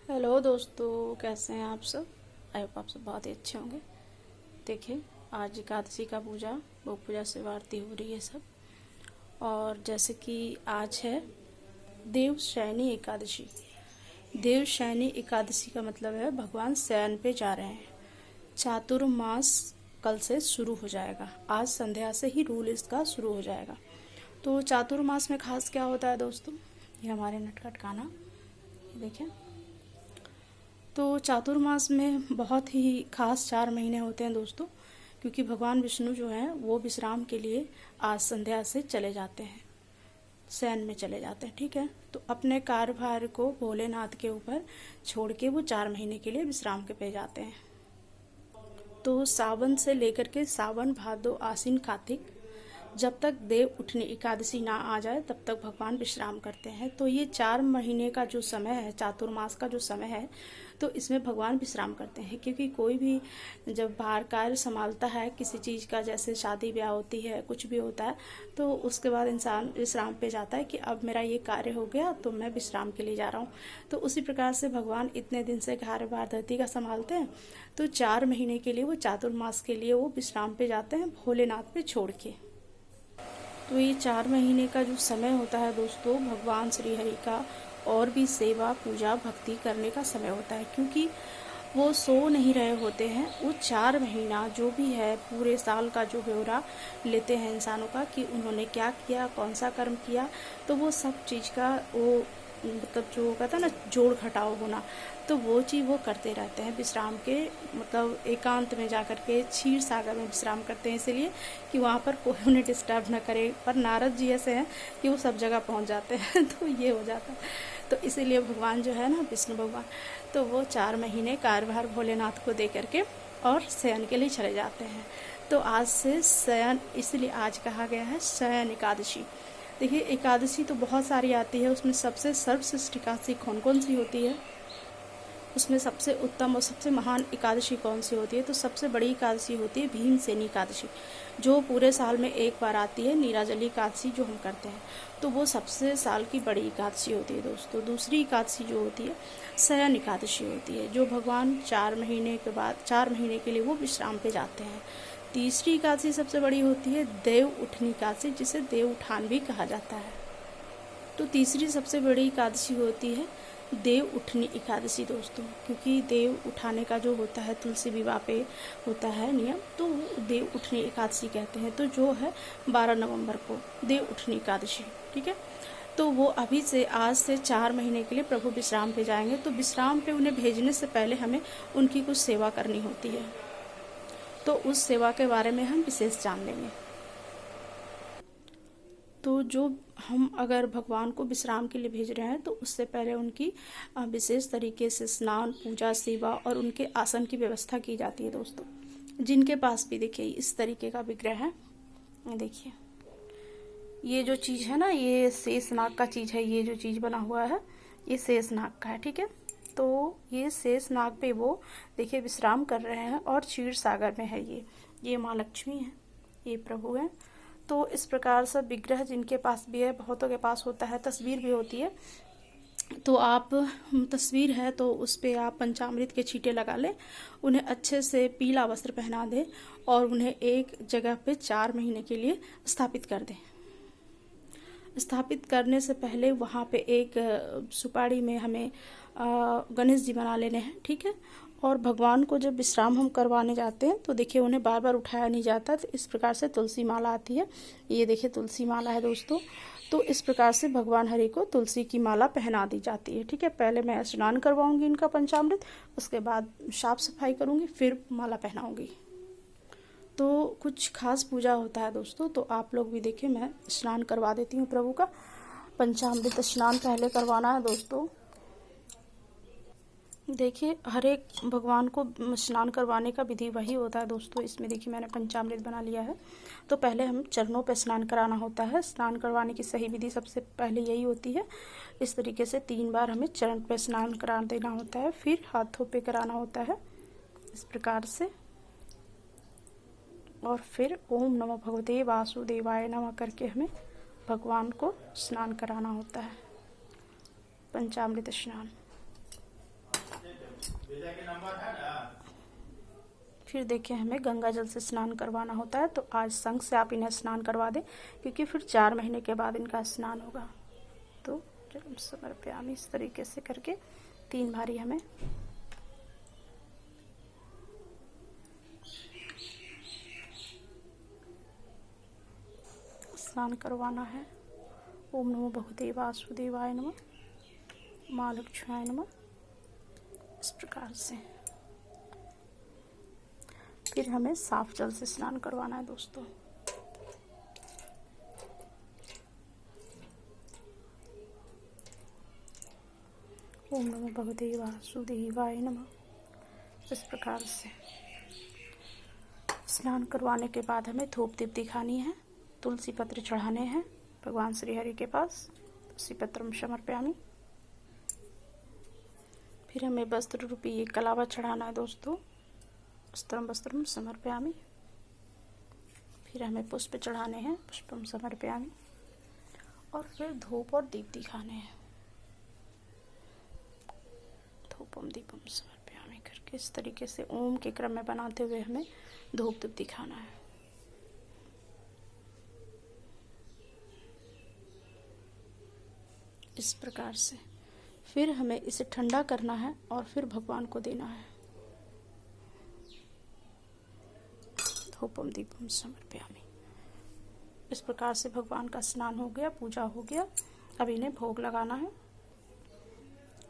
Hello दोस्तों, कैसे हैं आप सब। आई होप आप सब बहुत ही अच्छे होंगे। देखिए, आज एकादशी का पूजा भोग पूजा से आरती हो रही है सब। और जैसे कि आज है देवशयनी एकादशी। देवशयनी एकादशी का मतलब है भगवान शयन पे जा रहे हैं। चातुर्मास कल से शुरू हो जाएगा। आज संध्या से ही रूल इसका शुरू हो जाएगा। तो चातुर्मास में खास क्या होता है दोस्तों, ये हमारे नटखट कान्हा देखिए। तो चातुर्मास में बहुत ही खास 4 महीने होते हैं दोस्तों, क्योंकि भगवान विष्णु जो हैं वो विश्राम के लिए आज संध्या से चले जाते हैं, शयन में चले जाते हैं। ठीक है, तो अपने कार्यभार को भोलेनाथ के ऊपर छोड़ के वो 4 महीने के लिए विश्राम के पे जाते हैं। तो सावन से लेकर के सावन भादो आश्विन कार्तिक, जब तक देव उठनी एकादशी ना आ जाए तब तक भगवान विश्राम करते हैं। तो ये 4 महीने का जो समय है, चातुर्मास का जो समय है, तो इसमें भगवान विश्राम करते हैं। क्योंकि कोई भी जब बाहर कार्य संभालता है किसी चीज़ का, जैसे शादी ब्याह होती है, कुछ भी होता है, तो उसके बाद इंसान विश्राम पे जाता है कि अब मेरा ये कार्य हो गया तो मैं विश्राम के लिए जा रहा हूँ। तो उसी प्रकार से भगवान इतने दिन से कार्यभार धरती का संभालते हैं, तो 4 महीने के लिए वो चातुर्मास के लिए वो विश्राम पे जाते हैं भोलेनाथ पे छोड़ के। तो ये 4 महीने का जो समय होता है दोस्तों, भगवान श्री हरि का और भी सेवा पूजा भक्ति करने का समय होता है। क्योंकि वो सो नहीं रहे होते हैं। वो 4 महीना जो भी है पूरे साल का जो ब्यौरा लेते हैं इंसानों का, कि उन्होंने क्या किया, कौन सा कर्म किया, तो वो सब चीज़ का वो मतलब जो कहता है ना जोड़ घटाव होना, तो वो चीज़ वो करते रहते हैं विश्राम के, मतलब एकांत में जा कर के क्षीर सागर में विश्राम करते हैं, इसीलिए कि वहाँ पर कोई उन्हें डिस्टर्ब न करे। पर नारद जी ऐसे हैं कि वो सब जगह पहुँच जाते हैं तो ये हो जाता है। तो इसीलिए भगवान जो है ना, विष्णु भगवान, तो वो 4 महीने कार्यभार भोलेनाथ को दे करके और शयन के लिए चले जाते हैं। तो आज से शयन, इसलिए आज कहा गया है शयन एकादशी। देखिए, एकादशी तो बहुत सारी आती है, उसमें सबसे सर्वश्रेष्ठ एकादशी कौन कौन सी होती है, उसमें सबसे उत्तम और सबसे महान एकादशी कौन सी होती है, तो सबसे बड़ी एकादशी होती है भीमसेनी एकादशी, जो पूरे साल में एक बार आती है। नीराजली एकादशी जो हम करते हैं, तो वो सबसे साल की बड़ी एकादशी होती है दोस्तों। दूसरी एकादशी जो होती है शयन एकादशी होती है, जो भगवान 4 महीने के बाद 4 महीने के लिए वो विश्राम पे जाते हैं। तीसरी एकादशी सबसे बड़ी होती है देव उठनी एकादशी, जिसे देव उठान भी कहा जाता है। तो तीसरी सबसे बड़ी एकादशी होती है देव उठनी एकादशी दोस्तों, क्योंकि देव उठाने का जो होता है तुलसी विवाह पे होता है नियम, तो देव उठनी एकादशी कहते हैं। तो जो है 12 नवंबर को देव उठनी एकादशी। ठीक है, तो वो अभी से आज से 4 महीने के लिए प्रभु विश्राम पे जाएंगे। तो विश्राम पे उन्हें भेजने से पहले हमें उनकी कुछ सेवा करनी होती है, तो उस सेवा के बारे में हम विशेष जान लेंगे। तो जो हम अगर भगवान को विश्राम के लिए भेज रहे हैं, तो उससे पहले उनकी विशेष तरीके से स्नान, पूजा, सेवा और उनके आसन की व्यवस्था की जाती है दोस्तों। जिनके पास भी देखिए इस तरीके का विग्रह है, देखिए ये जो चीज़ है ना, ये शेषनाग का चीज़ है। ये जो चीज़ बना हुआ है ये शेषनाग का है। ठीक है, तो ये शेषनाग पे वो देखिए विश्राम कर रहे हैं और क्षीर सागर में है। ये माँ लक्ष्मी है, ये प्रभु है। तो इस प्रकार से विग्रह जिनके पास भी है, बहुतों के पास होता है, तस्वीर भी होती है। तो आप तस्वीर है तो उस पर आप पंचामृत के छींटे लगा लें, उन्हें अच्छे से पीला वस्त्र पहना दें और उन्हें एक जगह पे 4 महीने के लिए स्थापित कर दें। स्थापित करने से पहले वहाँ पे एक सुपारी में हमें गणेश जी बना लेने हैं। ठीक है, और भगवान को जब विश्राम हम करवाने जाते हैं तो देखिए उन्हें बार बार उठाया नहीं जाता, तो इस प्रकार से तुलसी माला आती है। ये देखिए तुलसी माला है दोस्तों। तो इस प्रकार से भगवान हरि को तुलसी की माला पहना दी जाती है। ठीक है, पहले मैं स्नान करवाऊंगी इनका पंचामृत, उसके बाद साफ सफाई करूंगी, फिर माला पहनाऊंगी। तो कुछ खास पूजा होता है दोस्तों, तो आप लोग भी देखिए, मैं स्नान करवा देती हूँ प्रभु का। पंचामृत स्नान पहले करवाना है दोस्तों। देखिए, हर एक भगवान को स्नान करवाने का विधि वही होता है दोस्तों। इसमें देखिए मैंने पंचामृत बना लिया है। तो पहले हम चरणों पे स्नान कराना होता है। स्नान करवाने की सही विधि सबसे पहले यही होती है। इस तरीके से 3 बार हमें चरण पे स्नान करा देना होता है, फिर हाथों पे कराना होता है इस प्रकार से, और फिर ओम नमो भगवते वासुदेवाय नमः करके हमें भगवान को स्नान कराना होता है, पंचामृत स्नान। फिर देखिए हमें गंगा जल से स्नान करवाना होता है, तो आज संग से आप इन्हें स्नान करवा दें, क्योंकि फिर 4 महीने के बाद इनका स्नान होगा। तो जल समर्पयामि इस तरीके से करके 3 बारी हमें स्नान करवाना है। ओम नमो भगवते वासुदेवाय नमः, माँ लक्ष्म्याय नमः, इस प्रकार से। फिर हमें साफ जल से स्नान करवाना है दोस्तों। ओम नमो भगवते वासुदेवाय नमः, इस प्रकार से। स्नान करवाने के बाद हमें धूप दीप दिखानी है, तुलसी पत्र चढ़ाने हैं भगवान श्री हरि के पास। तुलसी पत्रम समर्पयामि। फिर हमें वस्त्र रूपी ये कलावा चढ़ाना है दोस्तों। वस्त्रम वस्त्रम समर्पयामि। फिर हमें पुष्प चढ़ाने हैं, पुष्पम समर्पयामि। और फिर धूप और दीप दिखाने हैं, धूपम दीपम समर्पयामि करके इस तरीके से ओम के क्रम में बनाते हुए हमें धूप दीप दिखाना है। इस प्रकार से फिर हमें इसे ठंडा करना है और फिर भगवान को देना है। धूपम दीपम समर्पयामि। इस प्रकार से भगवान का स्नान हो गया, पूजा हो गया। अब इन्हें भोग लगाना है।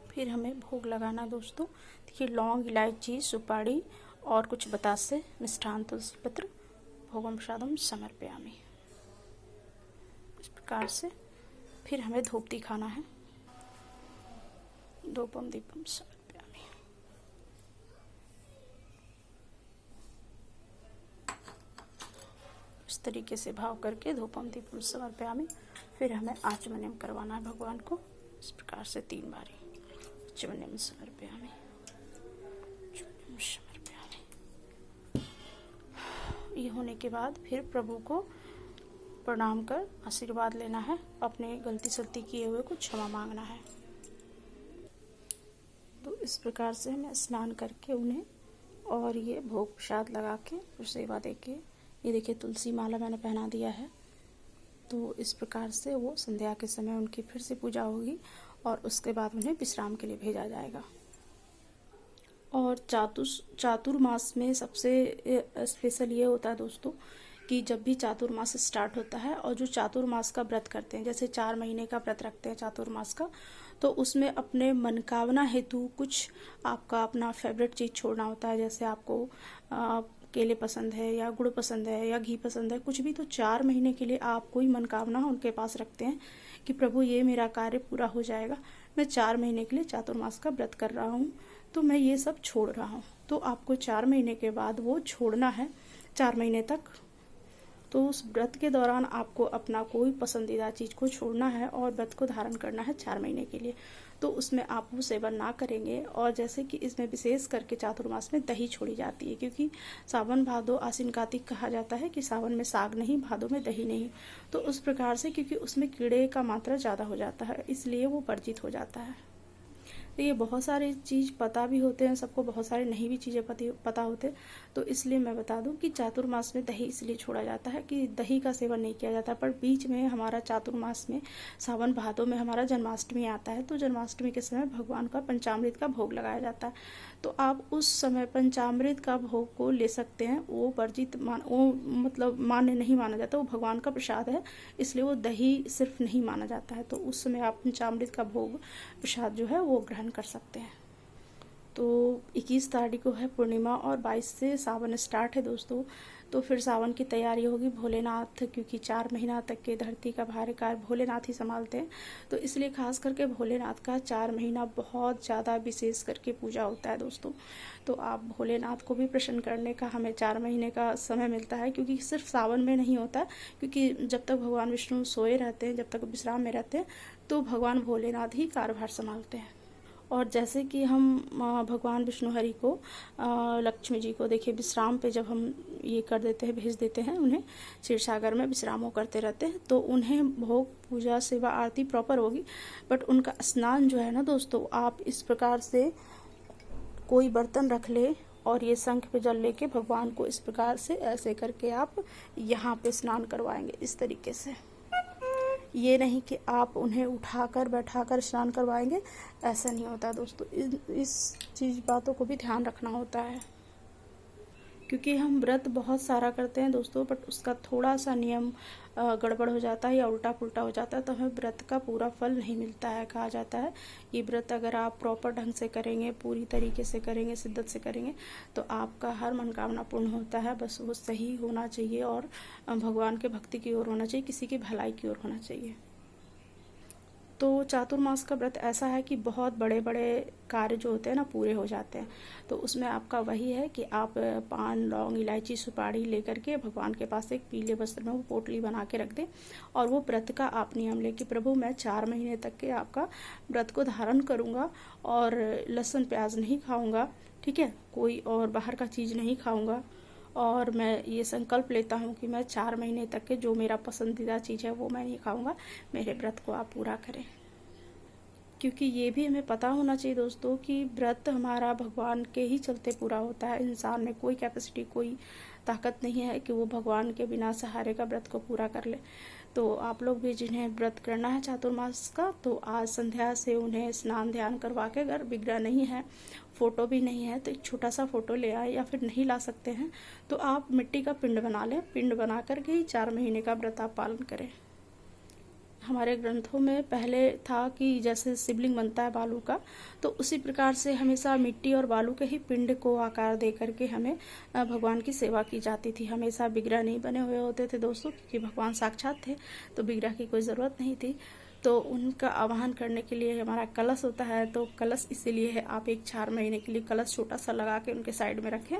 फिर हमें भोग लगाना है दोस्तों। देखिए लौंग, इलायची, सुपारी और कुछ बतासे, मिष्ठान, तुलसी पत्र, भोगम प्रसादम समर्पयामि। इस प्रकार से फिर हमें धूप दिखाना है। धूपम दीपम समर्पयामि। इस तरीके से भाव करके धूपम दीपम समर्पयामि। फिर हमें आचमनीयम करवाना है भगवान को। इस प्रकार से 3 बारी आचमनीयम समर्पयामि, आचमनीयम समर्पयामि। ये होने के बाद फिर प्रभु को प्रणाम कर आशीर्वाद लेना है। अपने गलती सलती किए हुए को क्षमा मांगना है। तो इस प्रकार से हमें स्नान करके उन्हें और ये भोग प्रसाद लगा के और सेवा दे के, ये देखिए तुलसी माला मैंने पहना दिया है। तो इस प्रकार से वो संध्या के समय उनकी फिर से पूजा होगी और उसके बाद उन्हें विश्राम के लिए भेजा जाएगा। और चातुर्मास में सबसे स्पेशल ये होता है दोस्तों कि जब भी चातुर्मास स्टार्ट होता है और जो चातुर्मास का व्रत करते हैं, जैसे 4 महीने का व्रत रखते हैं चातुर्मास का, तो उसमें अपने मनोकामना हेतु कुछ आपका अपना फेवरेट चीज़ छोड़ना होता है। जैसे आपको केले पसंद है या गुड़ पसंद है या घी पसंद है, कुछ भी, तो 4 महीने के लिए आप कोई मनोकामना उनके पास रखते हैं कि प्रभु ये मेरा कार्य पूरा हो जाएगा, मैं 4 महीने के लिए चातुर्मास का व्रत कर रहा हूँ, तो मैं ये सब छोड़ रहा हूँ। तो आपको 4 महीने के बाद वो छोड़ना है, 4 महीने तक। तो उस व्रत के दौरान आपको अपना कोई पसंदीदा चीज़ को छोड़ना है और व्रत को धारण करना है 4 महीने के लिए। तो उसमें आप वो सेवन ना करेंगे। और जैसे कि इसमें विशेष करके चातुर्मास में दही छोड़ी जाती है, क्योंकि सावन भादो आश्विन कार्तिक कहा जाता है कि सावन में साग नहीं, भादो में दही नहीं। तो उस प्रकार से क्योंकि उसमें कीड़े का मात्रा ज़्यादा हो जाता है, इसलिए वो वर्जित हो जाता है। तो ये बहुत सारी चीज़ पता भी होते हैं सबको, बहुत सारे नहीं भी चीज़ें पता होते। तो इसलिए मैं बता दूं कि चातुर्मास में दही इसलिए छोड़ा जाता है कि दही का सेवन नहीं किया जाता। पर बीच में हमारा चातुर्मास में सावन भादों में हमारा जन्माष्टमी आता है, तो जन्माष्टमी के समय भगवान का पंचामृत का भोग लगाया जाता है। तो आप उस समय पंचामृत का भोग को ले सकते हैं। वो वर्जित मतलब मान्य नहीं माना जाता, वो भगवान का प्रसाद है, इसलिए वो दही सिर्फ नहीं माना जाता है। तो उस समय आप पंचामृत का भोग प्रसाद जो है वो ग्रहण कर सकते हैं। तो 21 तारीख को है पूर्णिमा और 22 से सावन स्टार्ट है दोस्तों। तो फिर सावन की तैयारी होगी। भोलेनाथ, क्योंकि 4 महीना तक के धरती का भारी कार्य भोलेनाथ ही संभालते हैं, तो इसलिए खास करके भोलेनाथ का 4 महीना बहुत ज़्यादा विशेष करके पूजा होता है दोस्तों। तो आप भोलेनाथ को भी प्रसन्न करने का हमें 4 महीने का समय मिलता है, क्योंकि सिर्फ सावन में नहीं होता, क्योंकि जब तक भगवान विष्णु सोए रहते हैं, जब तक विश्राम में रहते हैं, तो भगवान भोलेनाथ ही कार्यभार संभालते हैं। और जैसे कि हम भगवान विष्णु हरि को, लक्ष्मी जी को देखिए विश्राम पे जब हम ये कर देते हैं, भेज देते हैं उन्हें, क्षीर सागर में विश्राम करते रहते हैं, तो उन्हें भोग पूजा सेवा आरती प्रॉपर होगी। बट उनका स्नान जो है ना दोस्तों, आप इस प्रकार से कोई बर्तन रख ले और ये शंख पे जल लेके भगवान को इस प्रकार से ऐसे करके आप यहाँ पे स्नान करवाएंगे इस तरीके से। ये नहीं कि आप उन्हें उठाकर बैठाकर स्नान करवाएंगे, ऐसा नहीं होता दोस्तों। इस चीज़ बातों को भी ध्यान रखना होता है, क्योंकि हम व्रत बहुत सारा करते हैं दोस्तों, बट उसका थोड़ा सा नियम गड़बड़ हो जाता है या उल्टा पुल्टा हो जाता है तो हमें व्रत का पूरा फल नहीं मिलता है। कहा जाता है ये व्रत अगर आप प्रॉपर ढंग से करेंगे, पूरी तरीके से करेंगे, शिद्दत से करेंगे तो आपका हर मनोकामना पूर्ण होता है। बस वो सही होना चाहिए और भगवान के भक्ति की ओर होना चाहिए, किसी की भलाई की ओर होना चाहिए। तो चातुर्मास का व्रत ऐसा है कि बहुत बड़े बड़े कार्य जो होते हैं ना पूरे हो जाते हैं। तो उसमें आपका वही है कि आप पान, लौंग, इलायची, सुपारी लेकर के भगवान के पास एक पीले वस्त्र में वो पोटली बना के रख दें और वो व्रत का आप नियम लें कि प्रभु मैं 4 महीने तक के आपका व्रत को धारण करूँगा और लहसुन प्याज नहीं खाऊँगा, ठीक है, कोई और बाहर का चीज़ नहीं खाऊँगा, और मैं ये संकल्प लेता हूँ कि मैं 4 महीने तक के जो मेरा पसंदीदा चीज़ है वो मैं नहीं खाऊंगा। मेरे व्रत को आप पूरा करें, क्योंकि ये भी हमें पता होना चाहिए दोस्तों कि व्रत हमारा भगवान के ही चलते पूरा होता है। इंसान में कोई कैपेसिटी, कोई ताकत नहीं है कि वो भगवान के बिना सहारे का व्रत को पूरा कर ले। तो आप लोग भी जिन्हें व्रत करना है चातुर्मास का, तो आज संध्या से उन्हें स्नान ध्यान करवा के, अगर विग्रह नहीं है, फोटो भी नहीं है, तो एक छोटा सा फोटो ले आए, या फिर नहीं ला सकते हैं तो आप मिट्टी का पिंड बना लें। पिंड बना करके ही 4 महीने का व्रत आप पालन करें। हमारे ग्रंथों में पहले था कि जैसे शिवलिंग बनता है बालू का, तो उसी प्रकार से हमेशा मिट्टी और बालू के ही पिंड को आकार दे करके हमें भगवान की सेवा की जाती थी। हमेशा विग्रह नहीं बने हुए होते थे दोस्तों, क्योंकि भगवान साक्षात थे तो विग्रह की कोई ज़रूरत नहीं थी। तो उनका आवाहन करने के लिए हमारा कलश होता है, तो कलश इसीलिए है, आप एक 4 महीने के लिए कलश छोटा सा लगा के उनके साइड में रखें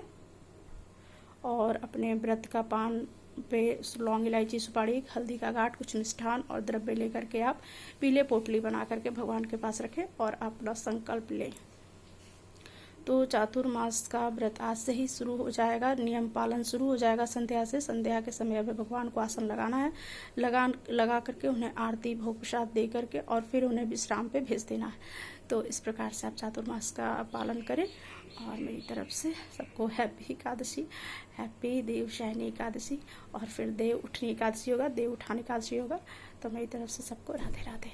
और अपने व्रत का पान पे लौंग, इलायची, सुपारी, हल्दी का गांठ, कुछ मिष्ठान और द्रव्य लेकर के आप पीले पोटली बना करके भगवान के पास रखें और अपना संकल्प लें। तो चातुर्मास का व्रत आज से ही शुरू हो जाएगा, नियम पालन शुरू हो जाएगा संध्या से। संध्या के समय में भगवान को आसन लगाना है, लगा करके उन्हें आरती भोग प्रसाद दे करके और फिर उन्हें विश्राम पे भेज देना है। तो इस प्रकार से आप चातुर्मास का पालन करें और मेरी तरफ से सबको हैप्पी एकादशी, हैप्पी देवशयनी एकादशी, और फिर देव उठनी एकादशी होगा, देव उठानी एकादशी होगा। तो मेरी तरफ से सबको राधे राधे।